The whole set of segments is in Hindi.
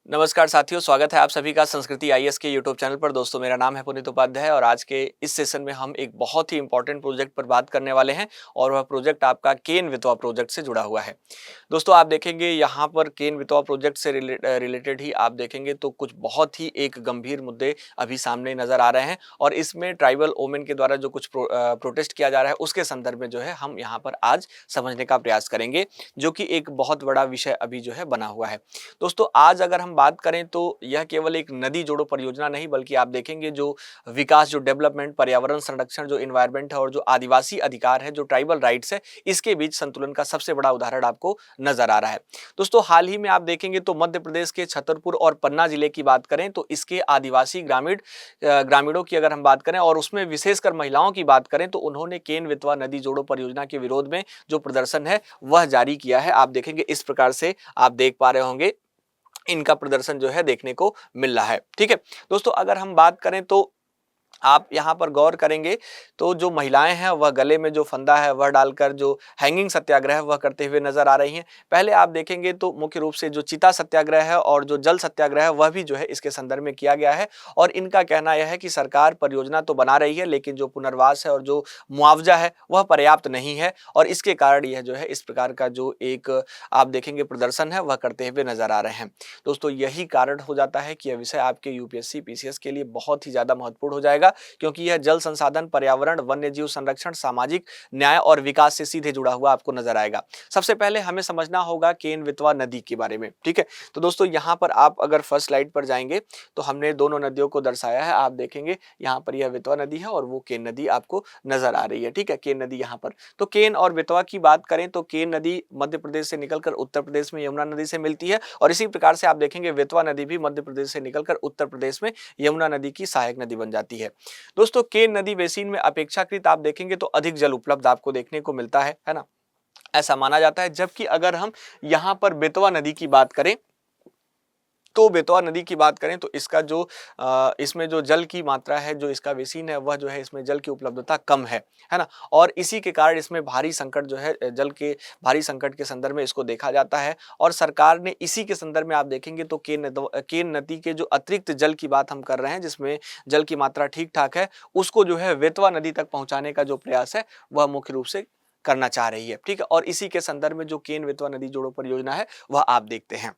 नमस्कार साथियों, स्वागत है आप सभी का संस्कृति आईएएस के यूट्यूब चैनल पर। दोस्तों, मेरा नाम है पुनीत उपाध्याय और आज के इस सेशन में हम एक बहुत ही इंपॉर्टेंट प्रोजेक्ट पर बात करने वाले हैं और वह प्रोजेक्ट आपका केन बेतवा प्रोजेक्ट से जुड़ा हुआ है। दोस्तों, आप देखेंगे यहाँ पर केन बेतवा प्रोजेक्ट से रिलेटेड ही आप देखेंगे तो कुछ बहुत ही एक गंभीर मुद्दे अभी सामने नजर आ रहे हैं और इसमें ट्राइबल वोमेन के द्वारा जो कुछ प्रोटेस्ट किया जा रहा है उसके संदर्भ में जो है हम यहाँ पर आज समझने का प्रयास करेंगे, जो कि एक बहुत बड़ा विषय अभी जो है बना हुआ है। दोस्तों, आज अगर हम बात करें तो यह केवल एक नदी जोड़ो परियोजना नहीं, बल्कि आप देखेंगे जो विकास, जो डेवलपमेंट, पर्यावरण संरक्षण, जो इन्वायरमेंट है और जो आदिवासी अधिकार है, जो ट्राइबल राइट्स है, इसके बीच संतुलन का सबसे बड़ा उदाहरण आपको नजर आ रहा है। दोस्तों, हाल ही में आप देखेंगे तो मध्य प्रदेश के छतरपुर और पन्ना जिले की बात करें तो इसके आदिवासी ग्रामीणों की अगर हम बात करें और उसमें विशेषकर महिलाओं की बात करें तो उन्होंने केन बेतवा नदी जोड़ो परियोजना के विरोध में जो प्रदर्शन है वह जारी किया है। आप देखेंगे इस प्रकार से आप देख पा रहे होंगे, इनका प्रदर्शन जो है देखने को मिल रहा है। ठीक है दोस्तों, अगर हम बात करें तो आप यहाँ पर गौर करेंगे तो जो महिलाएं हैं वह गले में जो फंदा है वह डालकर जो हैंगिंग सत्याग्रह है वह करते हुए नजर आ रही हैं। पहले आप देखेंगे तो मुख्य रूप से जो चिता सत्याग्रह है और जो जल सत्याग्रह है वह भी जो है इसके संदर्भ में किया गया है और इनका कहना यह है कि सरकार परियोजना तो बना रही है लेकिन जो पुनर्वास है और जो मुआवजा है वह पर्याप्त नहीं है और इसके कारण यह जो है इस प्रकार का जो एक आप देखेंगे प्रदर्शन है वह करते हुए नजर आ रहे हैं। दोस्तों, यही कारण हो जाता है कि यह विषय आपके यूपीएससी पीसीएस के लिए बहुत ही ज्यादा महत्वपूर्ण हो जाएगा, क्योंकि यह जल संसाधन, पर्यावरण, वन्य जीव संरक्षण, सामाजिक न्याय और विकास से सीधे जुड़ा हुआ आपको नजर आएगा। सबसे पहले हमें समझना होगा केन बेतवा नदी के बारे में। ठीक है, तो दोस्तों यहाँ पर आप अगर फर्स्ट स्लाइड पर जाएंगे तो हमने दोनों नदियों को दर्शाया है। आप देखेंगे यहाँ पर यह बेतवा नदी है और वो केन नदी आपको नजर आ रही है। ठीक है, केन नदी यहाँ पर। तो केन और बेतवा की बात करें तो केन नदी मध्य प्रदेश से निकलकर उत्तर प्रदेश में यमुना नदी से मिलती है और इसी प्रकार से आप देखेंगे बेतवा नदी भी मध्य प्रदेश से निकलकर उत्तर प्रदेश में यमुना नदी की सहायक नदी बन जाती है। दोस्तों, केन नदी बेसिन में अपेक्षाकृत आप देखेंगे तो अधिक जल उपलब्ध आपको देखने को मिलता है ना, ऐसा माना जाता है। जबकि अगर हम यहाँ पर बेतवा नदी की बात करें तो बेतवा नदी की बात करें तो इसका जो इसमें जो जल की मात्रा है, जो इसका बेसिन है वह जो है इसमें जल की उपलब्धता कम है ना, और इसी के कारण इसमें भारी संकट जो है जल के भारी संकट के संदर्भ में इसको देखा जाता है और सरकार ने इसी के संदर्भ में आप देखेंगे तो केन नदी के जो अतिरिक्त जल की बात हम कर रहे हैं, जिसमें जल की मात्रा ठीक ठाक है, उसको जो है बेतवा नदी तक पहुंचाने का जो प्रयास है वह मुख्य रूप से करना चाह रही है। ठीक है, और इसी के संदर्भ में जो केन बेतवा नदी जोड़ो परियोजना है वह आप देखते हैं।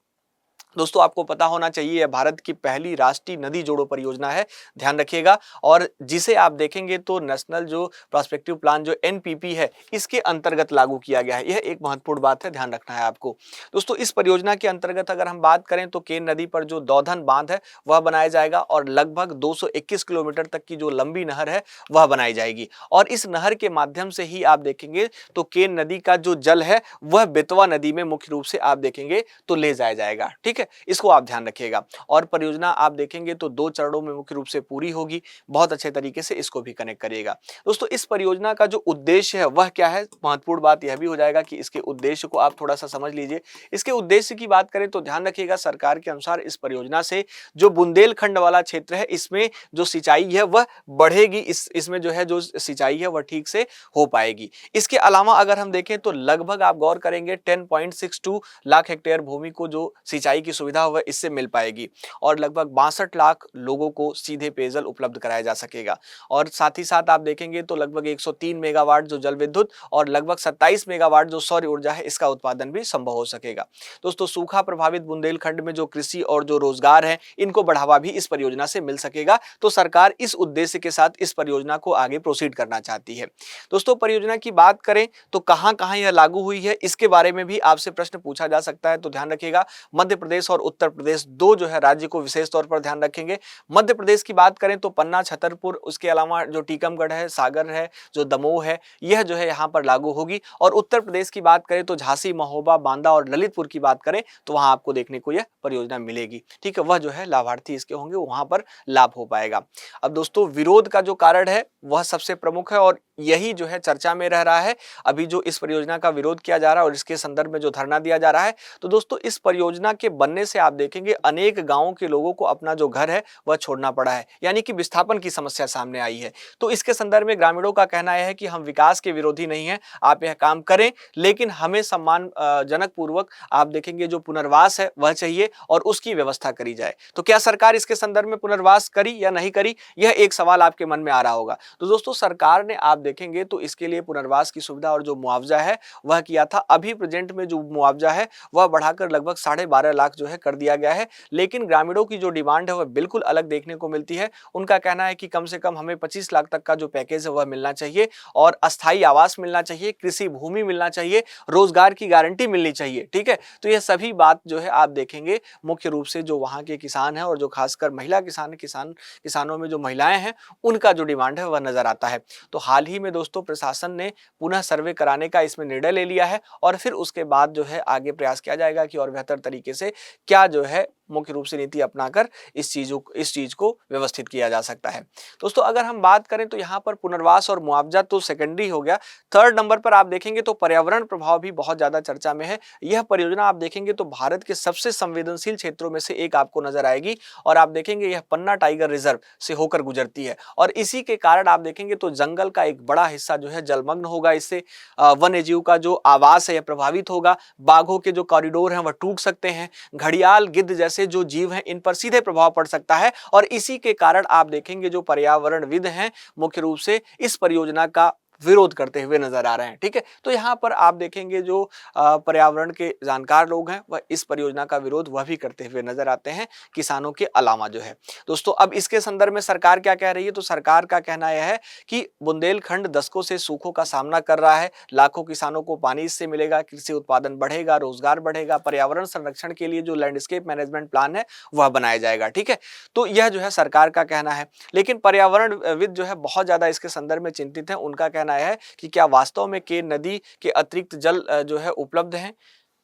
दोस्तों, आपको पता होना चाहिए यह भारत की पहली राष्ट्रीय नदी जोड़ो परियोजना है, ध्यान रखिएगा, और जिसे आप देखेंगे तो नेशनल जो प्रोस्पेक्टिव प्लान जो एनपीपी है इसके अंतर्गत लागू किया गया है। यह एक महत्वपूर्ण बात है, ध्यान रखना है आपको। दोस्तों, इस परियोजना के अंतर्गत अगर हम बात करें तो केन नदी पर जो दौधन बांध है वह बनाया जाएगा और लगभग 221 किलोमीटर तक की जो लंबी नहर है वह बनाई जाएगी और इस नहर के माध्यम से ही आप देखेंगे तो केन नदी का जो जल है वह बेतवा नदी में मुख्य रूप से आप देखेंगे तो ले जाया जाएगा। ठीक है, इसको आप ध्यान रखिएगा और परियोजना आप देखेंगे तो 2 चरणों में मुख्य रूप से पूरी होगी। बहुत अच्छे तरीके से इसको भी कनेक्ट करिएगा। दोस्तों, इस परियोजना का जो उद्देश्य है वह क्या है, महत्वपूर्ण बात यह भी हो जाएगा कि इसके उद्देश्य को आप थोड़ा सा समझ लीजिए। इसके उद्देश्य की बात करें तो ध्यान रखिएगा, सरकार के अनुसार इस परियोजना से जो बुंदेलखंड वाला क्षेत्र है इसमें जो सिंचाई है वह बढ़ेगी, इसमें जो है जो सिंचाई है वह ठीक से हो पाएगी। इसके अलावा अगर हम देखें तो लगभग आप गौर करेंगे 10.62 लाख हेक्टेयर भूमि को जो सिंचाई की सुविधा वह इससे मिल पाएगी और लगभग 62 लाख लोगों को सीधे पेयजल उपलब्ध कराया जा सकेगा और साथ ही साथ आप देखेंगे तो लगभग 103 मेगावाट जो जल विद्युत और लगभग 27 मेगावाट जो सौर ऊर्जा है इसका उत्पादन भी संभव हो सकेगा। दोस्तों, सूखा प्रभावित बुंदेलखंड में जो कृषि और जो रोजगार है इनको बढ़ावा भी इस परियोजना से मिल सकेगा, तो सरकार इस उद्देश्य के साथ इस परियोजना को आगे प्रोसीड करना चाहती है। दोस्तों, परियोजना की बात करें तो कहां कहां यह लागू हुई है इसके बारे में भी आपसे प्रश्न पूछा जा सकता है, तो ध्यान रखिएगा मध्य प्रदेश और उत्तर प्रदेश दो जो है राज्य को विशेष तौर पर ध्यान रखेंगे। मध्य प्रदेश की बात करें तो पन्ना, छतरपुर, उसके अलावा जो टीकमगढ़ है, सागर है, जो दमोह है, यह जो है यहाँ पर लागू होगी और उत्तर प्रदेश की बात करें तो झांसी, महोबा, बांदा और ललितपुर की बात करें तो वहां आपको देखने को यह परियोजना मिलेगी। ठीक है, वह जो है लाभार्थी इसके होंगे, वहां पर लाभ हो पाएगा। अब दोस्तों, विरोध का जो कारण है वह सबसे प्रमुख है और यही जो है चर्चा में रह रहा है। अभी जो इस परियोजना का विरोध किया जा रहा है और इसके संदर्भ में जो धरना दिया जा रहा है, तो दोस्तों इस परियोजना के बनने से आप देखेंगे अनेक गांवों के लोगों को अपना जो घर है वह छोड़ना पड़ा है, यानी कि विस्थापन की समस्या सामने आई है। तो इसके संदर्भ में ग्रामीणों का कहना यह है कि हम विकास के विरोधी नहीं हैं, आप यह काम करें, लेकिन हमें सम्मान जनक पूर्वक आप देखेंगे जो पुनर्वास है वह चाहिए और उसकी व्यवस्था करी जाए। तो क्या सरकार इसके संदर्भ में पुनर्वास करी या नहीं करी, यह एक सवाल आपके मन में आ रहा होगा। तो दोस्तों सरकार ने आप देखेंगे तो इसके लिए पुनर्वास की सुविधा और जो मुआवजा है वह किया था। अभी प्रेजेंट में जो मुआवजा है वह बढ़ाकर लगभग 12.5 लाख जो है कर दिया गया है, लेकिन ग्रामीणों की जो डिमांड है वह बिल्कुल अलग देखने को मिलती है। उनका कहना है कि कम से कम हमें 25 लाख तक का जो पैकेज है वह मिलना चाहिए और अस्थायी आवास मिलना चाहिए, कृषि भूमि मिलना चाहिए, रोजगार की गारंटी मिलनी चाहिए। ठीक है, तो यह सभी बात जो है आप देखेंगे मुख्य रूप से जो वहां के किसान हैं और जो खासकर महिला किसानों में जो महिलाएं हैं उनका जो डिमांड है वह नजर आता है। तो हाल ही में दोस्तों प्रशासन ने पुनः सर्वे कराने का इसमें निर्णय ले लिया है और फिर उसके बाद जो है आगे प्रयास किया जाएगा कि और बेहतर तरीके से क्या जो है मुख्य रूप से नीति अपनाकर इस चीज को व्यवस्थित किया जा सकता है। दोस्तों अगर हम बात करें तो यहाँ पर पुनर्वास और मुआवजा तो सेकेंडरी हो गया। थर्ड नंबर पर आप देखेंगे तो पर्यावरण प्रभाव भी बहुत ज्यादा चर्चा में है। यह परियोजना आप देखेंगे तो भारत के सबसे संवेदनशील क्षेत्रों में से एक आपको नजर आएगी और आप देखेंगे यह पन्ना टाइगर रिजर्व से होकर गुजरती है और इसी के कारण आप देखेंगे तो जंगल का एक बड़ा हिस्सा जो है जलमग्न होगा। इससे वन्य जीव का जो आवास है यह प्रभावित होगा, बाघों के जो कॉरिडोर हैं वह टूट सकते हैं, घड़ियाल गिद्ध जैसे जो जीव हैं इन पर सीधे प्रभाव पड़ सकता है और इसी के कारण आप देखेंगे जो पर्यावरणविद हैं मुख्य रूप से इस परियोजना का विरोध करते हुए नजर आ रहे हैं। ठीक है, तो यहाँ पर आप देखेंगे जो पर्यावरण के जानकार लोग हैं वह इस परियोजना का विरोध वह भी करते हुए नजर आते हैं, किसानों के अलावा जो है। दोस्तों अब इसके संदर्भ में सरकार क्या कह रही है, तो सरकार का कहना यह है कि बुंदेलखंड दशकों से सूखों का सामना कर रहा है, लाखों किसानों को पानी इससे मिलेगा, कृषि उत्पादन बढ़ेगा, रोजगार बढ़ेगा, पर्यावरण संरक्षण के लिए जो लैंडस्केप मैनेजमेंट प्लान है वह बनाया जाएगा। ठीक है, तो यह जो है सरकार का कहना है, लेकिन पर्यावरणविद जो है बहुत ज्यादा इसके संदर्भ में चिंतित है। उनका कहना है कि क्या वास्तव में केन नदी के अतिरिक्त जल जो है उपलब्ध है,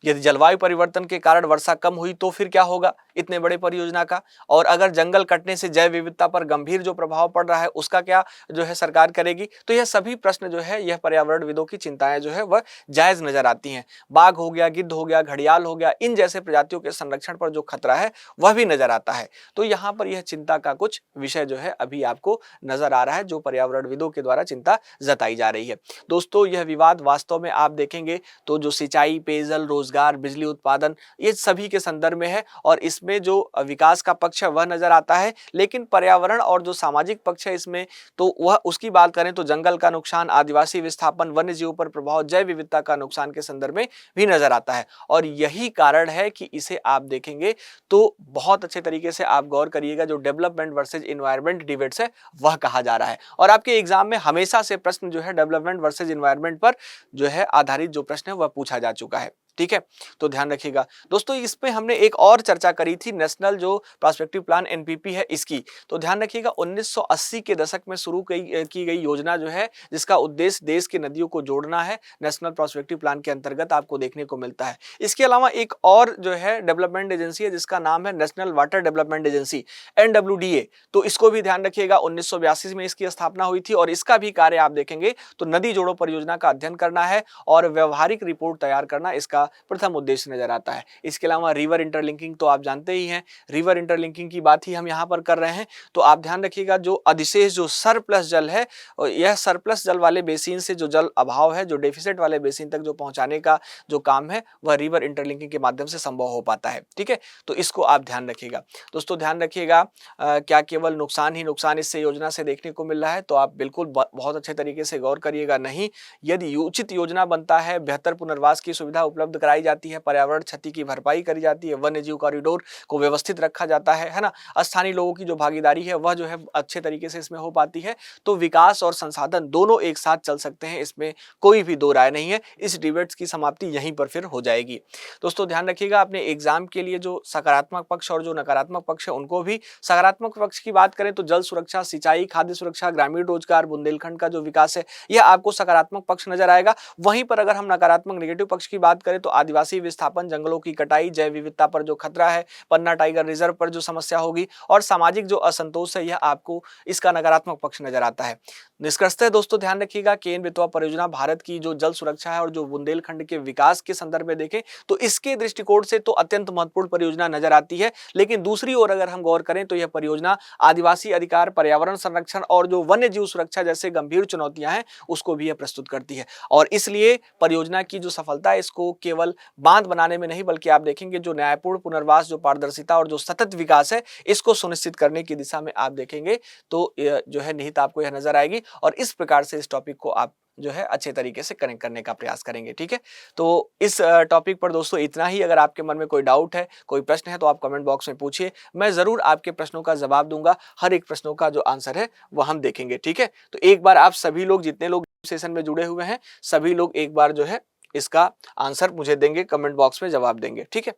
यदि जलवायु परिवर्तन के कारण वर्षा कम हुई तो फिर क्या होगा इतने बड़े परियोजना का, और अगर जंगल कटने से जैव विविधता पर गंभीर जो प्रभाव पड़ रहा है उसका क्या जो है सरकार करेगी। तो यह सभी प्रश्न जो है यह पर्यावरणविदों की चिंताएं जो है वह जायज नजर आती हैं। बाघ हो गया, गिद्ध हो गया, घड़ियाल हो गया, इन जैसे प्रजातियों के संरक्षण पर जो खतरा है वह भी नजर आता है। तो यहाँ पर यह चिंता का कुछ विषय जो है अभी आपको नजर आ रहा है जो पर्यावरणविदों के द्वारा चिंता जताई जा रही है। दोस्तों यह विवाद वास्तव में आप देखेंगे तो जो सिंचाई, पेयजल, रोजगार, बिजली उत्पादन ये सभी के संदर्भ में है और इसमें जो विकास का पक्ष है वह नजर आता है, लेकिन पर्यावरण और जो सामाजिक पक्ष है इसमें तो वह उसकी बात करें तो जंगल का नुकसान, आदिवासी विस्थापन, वन्य जीवों पर प्रभाव, जैव विविधता का नुकसान के संदर्भ में भी नजर आता है। और यही कारण है कि इसे आप देखेंगे तो बहुत अच्छे तरीके से आप गौर करिएगा जो डेवलपमेंट वर्सेज इन्वायरमेंट डिबेट्स है वह कहा जा रहा है और आपके एग्जाम में हमेशा से प्रश्न जो है डेवलपमेंट वर्सेज इन्वायरमेंट पर जो है आधारित जो प्रश्न है वह पूछा जा चुका है। ठीक है, तो ध्यान रखिएगा। दोस्तों इसमें हमने एक और चर्चा करी थी नेशनल जो प्रोस्पेक्टिव प्लान एनपीपी है इसकी, तो ध्यान रखिएगा 1980 के दशक में शुरू की गई योजना जो है जिसका उद्देश्य देश की नदियों को जोड़ना है, नेशनल प्रोस्पेक्टिव प्लान के अंतर्गत आपको देखने को मिलता है। इसके अलावा एक और जो है डेवलपमेंट एजेंसी है जिसका नाम है national water development agency NWDA, तो इसको भी ध्यान रखिएगा 1982 में इसकी स्थापना हुई थी और इसका भी कार्य आप देखेंगे तो नदी जोड़ो परियोजना का अध्ययन करना है और व्यवहारिक रिपोर्ट तैयार करना इसका प्रथम उद्देश्य नजर आता है। इसके अलावा रिवर इंटरलिंकिंग तो आप जानते ही हैं, रिवर इंटरलिंकिंग की बात ही हम यहाँ पर कर रहे हैं। तो आप ध्यान रखिएगा जो अधिशेष जो सरप्लस जल है यह सरप्लस जल वाले बेसिन से जो जल अभाव है जो डेफिसिट वाले बेसिन तक जो पहुंचाने का जो काम है वह रिवर इंटरलिंकिंग के माध्यम से संभव हो पाता है। ठीक है, तो इसको आप ध्यान रखिएगा। दोस्तों ध्यान रखिएगा क्या केवल नुकसान ही नुकसान इससे योजना से देखने को मिल रहा है, तो आप बिल्कुल बहुत अच्छे तरीके से गौर करिएगा। नहीं, यदि उचित योजना बनता है, बेहतर पुनर्वास की सुविधा उपलब्ध कराई जाती है, पर्यावरण क्षति की भरपाई करी जाती है, वन्य जीव कॉरिडोर को व्यवस्थित रखा जाता है ना, स्थानीय लोगों की जो भागीदारी है वह जो है अच्छे तरीके से इसमें हो पाती है, तो विकास और संसाधन दोनों एक साथ चल सकते हैं, इसमें कोई भी दो राय नहीं है। इस डिबेट्स की समाप्ति यहीं पर फिर हो जाएगी। दोस्तों ध्यान रखिएगा अपने एग्जाम के लिए जो सकारात्मक पक्ष और जो नकारात्मक पक्ष है उनको भी, सकारात्मक पक्ष की बात करें तो जल सुरक्षा, सिंचाई, खाद्य सुरक्षा, ग्रामीण रोजगार, बुंदेलखंड का जो विकास है यह आपको सकारात्मक पक्ष नजर आएगा। वहीं पर अगर हम नकारात्मक नेगेटिव पक्ष की बात करें तो तो आदिवासी विस्थापन, जंगलों की कटाई, जैव विविधता पर जो खतरा है, पन्ना टाइगर रिजर्व पर जो समस्या होगी और सामाजिक जो असंतोष है, यह आपको इसका नकारात्मक पक्ष नजर आता है। निष्कर्षतः दोस्तों ध्यान रखिएगा, केन बेतवा परियोजना भारत की जो जल सुरक्षा है और जो बुंदेलखंड के विकास के संदर्भ में देखें तो इसके दृष्टिकोण से तो अत्यंत महत्वपूर्ण परियोजना नजर आती है। लेकिन दूसरी ओर अगर हम गौर करें तो यह परियोजना आदिवासी अधिकार, पर्यावरण संरक्षण और जो वन्य जीव सुरक्षा जैसे गंभीर चुनौतियां हैं उसको भी यह प्रस्तुत करती है। और इसलिए परियोजना की जो सफलता है इसको केवल बांध बनाने में नहीं बल्कि आप देखेंगे जो न्यायपूर्ण पुनर्वास, जो पारदर्शिता और जो सतत विकास है इसको सुनिश्चित करने की दिशा में आप देखेंगे तो जो है निहित आपको यह नजर आएगी और इस प्रकार से इस टॉपिक को आप जो है अच्छे तरीके से कनेक्ट करने का प्रयास करेंगे। ठीक है, तो इस टॉपिक पर दोस्तों इतना ही। अगर आपके मन में कोई डाउट है, कोई प्रश्न है तो आप कमेंट बॉक्स में पूछिए, मैं जरूर आपके प्रश्नों का जवाब दूंगा। हर एक प्रश्नों का जो आंसर है वो हम देखेंगे। ठीक है, तो एक बार आप सभी लोग, जितने लोग सेशन में जुड़े हुए हैं, सभी लोग एक बार जो है इसका आंसर मुझे देंगे, कमेंट बॉक्स में जवाब देंगे। ठीक है,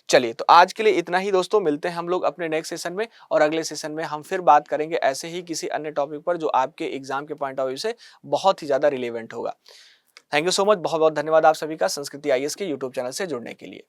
चलिए तो आज के लिए इतना ही दोस्तों, मिलते हैं हम लोग अपने नेक्स्ट सेशन में और अगले सेशन में हम फिर बात करेंगे ऐसे ही किसी अन्य टॉपिक पर जो आपके एग्जाम के पॉइंट ऑफ व्यू से बहुत ही ज्यादा रिलेवेंट होगा। थैंक यू सो मच, बहुत बहुत धन्यवाद आप सभी का संस्कृति आईएएस के यूट्यूब चैनल से जुड़ने के लिए।